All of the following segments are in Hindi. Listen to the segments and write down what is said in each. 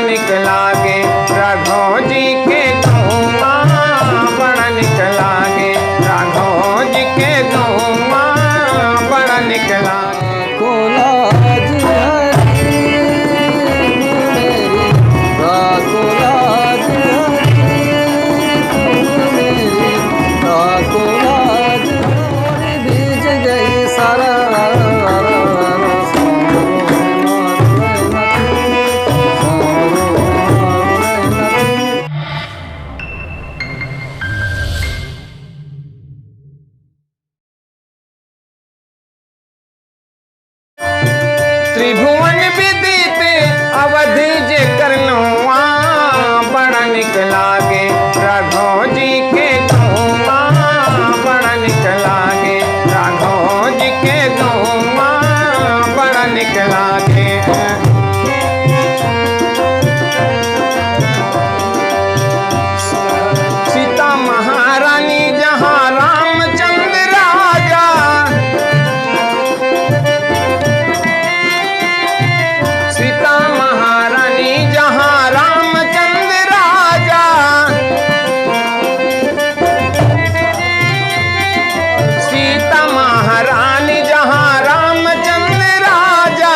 निक लागे राघव जी के गौवा बड़ा निक लागे राघव जी के गौवा बड़ा निक लागे कोलाज हरी मेरी कोलाज मेरी कोलाज भीज गई सारा त्रिभुवन विदित अवधि जे करनवा बड़ा निक लागे राघव जी के गौवा बड़ा निक लागे राघव जी के गौवा बड़ा निक लागे सीता महारानी जहाँ रामचंद्र राजा सीता महारानी जहाँ रामचंद्र राजा सीता महारानी जहाँ रामचंद्र राजा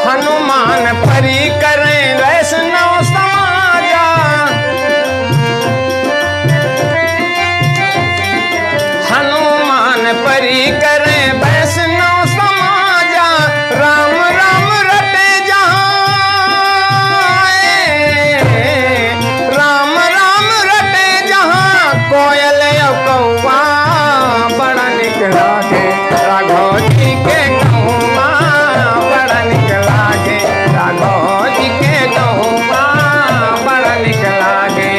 हनुमान परी करें वैष्णव समाजा हनुमान परी करें वैष्णव समाजा राम राम रटे राम राम रटे जहाँ कोयल कौवा बड़ा निक लागे राघव जी के गौवा बड़ा निक लागे राघव जी के गौवा बड़ा निक लागे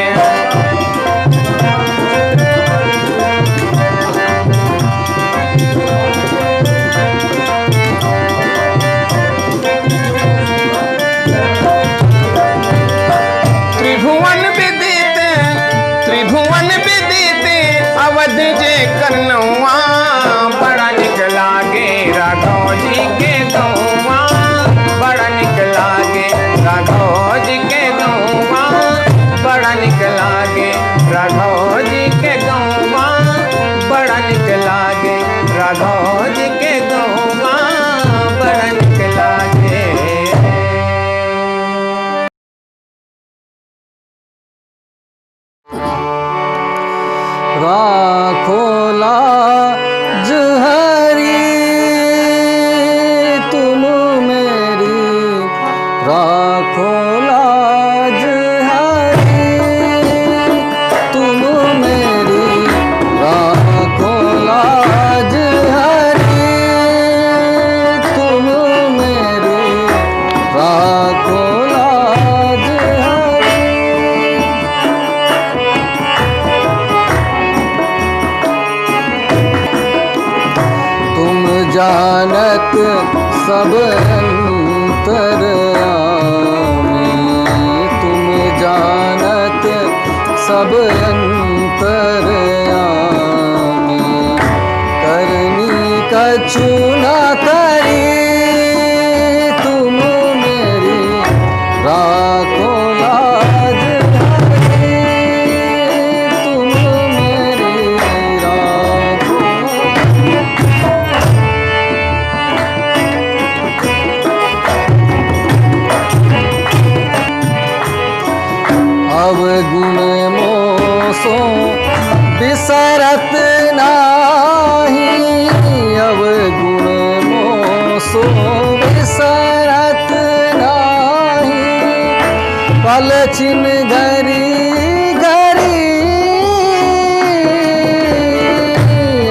त्रिभुवन विदित अवधि जे करनवा बड़ा निक लागे राघव जी के गौवा बड़ा निक लागे राघव जी के गौवा बड़ा निक लागे राघव जी के गौवा बड़ा निक लागे राघव जी के गौवा बड़ा निक लागे राखो लाज हरी तुम मेरी राखो लाज हरी तुम मेरी राखो लाज हरी तुम मेरी राखो लाज हरी जानत सब अंतर्यामी तुम जानत सब अंतर्यामी करनी कछु न करी तुम मेरी राखो लाज हरी तुम मेरी राखो अवगुण मोसो बिसरत नाही अवगुण मोसो बिसरत नाही पल छिन घरी घरी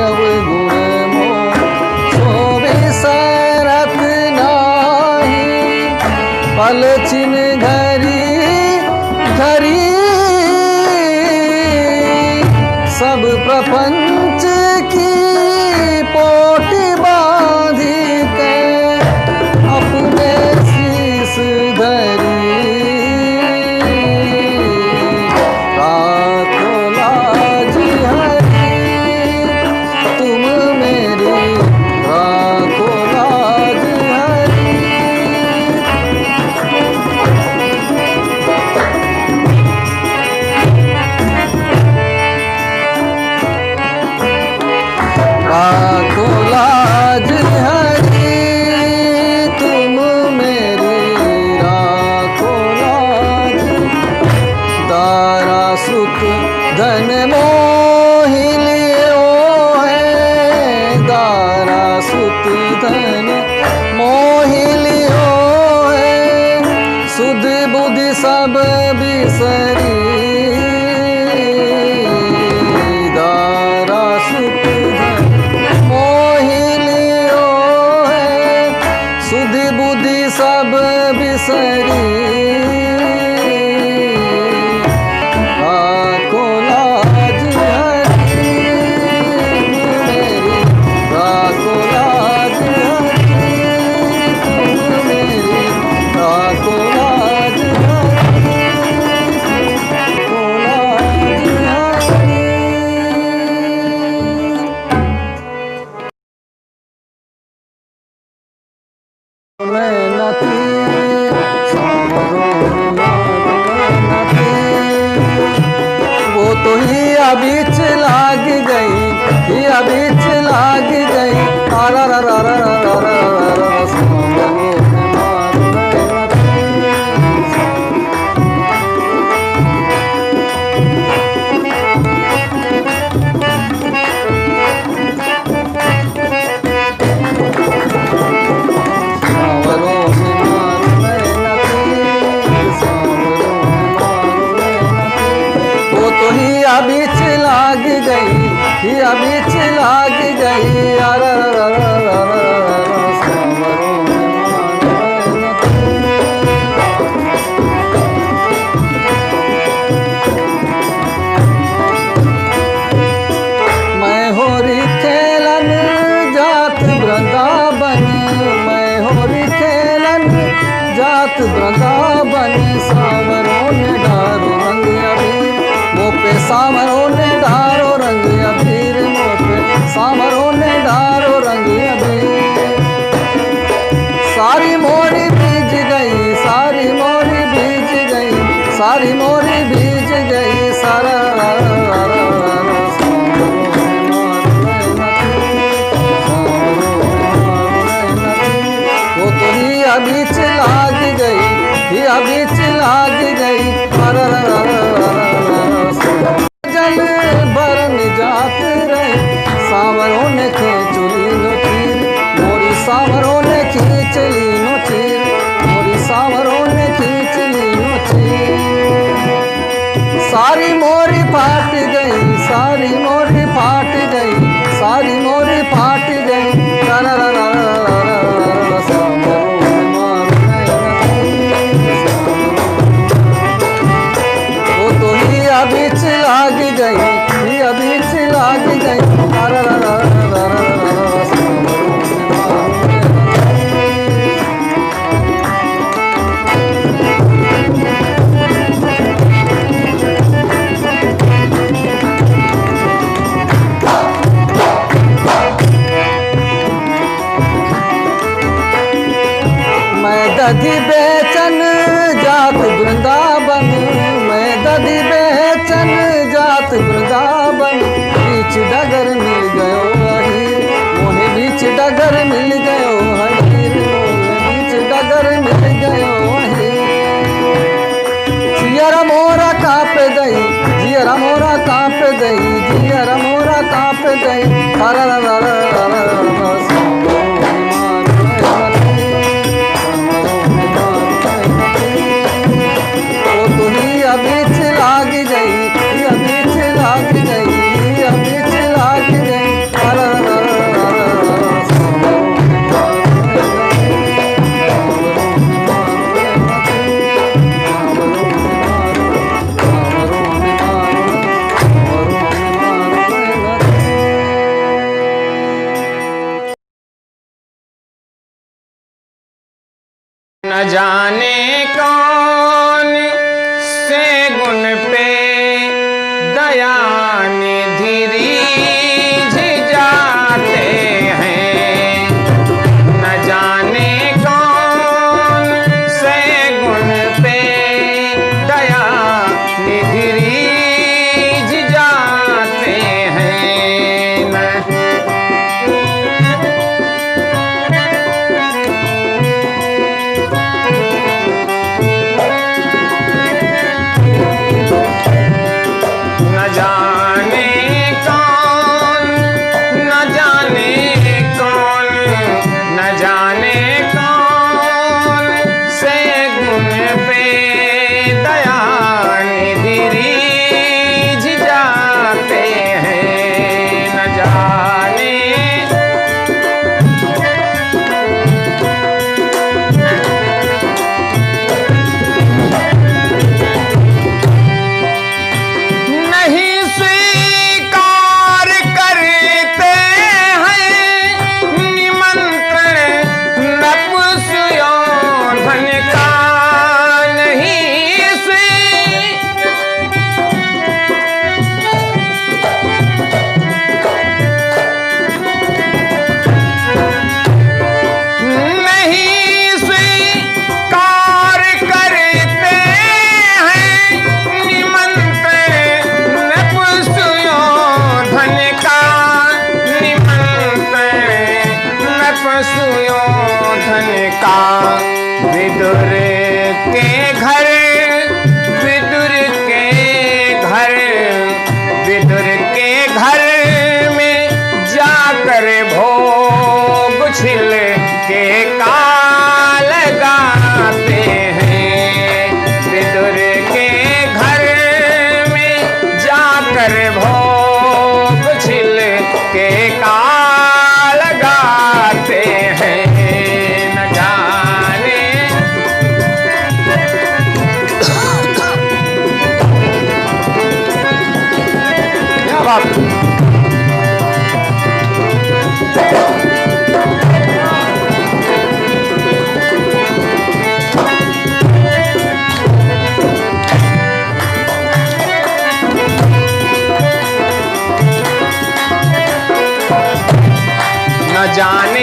अवगुण मोसो बिसरत नाही पल छिन घरी घरी सब प्रपंच की पोटी बांधी के अपने शीस धरी राखो लाज हरी तुम मेरी राखो लाज हरी बुद्धि सब बिसरी दारा सुख मोहि लियो है सुधि बुद्धि सब बिसरी राखो लाज हरि मेरी राखो लाज हरि तुम मेरी राखो लाज हरि राखो लाज हरि मैं नथी सामरो मैं नथी वो तो ही बीच लाग गई ही बीच लाग गई आरा रा रा रा रा रा रा सामरो मार बीच लाग गई हिया बीच लाग गई अरे मैं होरी खेलन जात वृंदावन मैं होरी खेलन जात वृंदावन सावरों ने डारो रंग अबीर मोपे सामरों ने डारो रंग अबीर मोपे सामरों ने डारो रंग अबीर सारी मोरी भीज गई सारी मोरी भीज गई सारी मोरी भीज गई सारा वो तो ही बीच लाग गई ही बीच लाग गई जल बरन जात रहे सावरों ने खींचली नो चीर मोरी सावरों ने खींचली नो चीर मोरी सावरों ने खींचली नो चीर सारी मोरी फाट गई सारी मोरी फाट गई सारी मोरी फाट गई वो तो ही बीच लाग गई ही बीच लाग गई मैं दधी बेचन जात वृंदावन मैं दधी बेचन जात वृंदावन बीच डगर मिल गयो हरीर मोहे बीच डगर मिल गयो हरीर मोहे बीच डगर मिल गयो हरीर जियर मोरा काप गई जियर मोरा काप गई जियर मोरा काप गई बीच लाग गई बीच लाग गई बीच लाग गई न जाने कौन से गुण पे दया निधि रीझ जाते हैं न जाने कौन से गुण पे दया निधि रीझ जाते हैं जान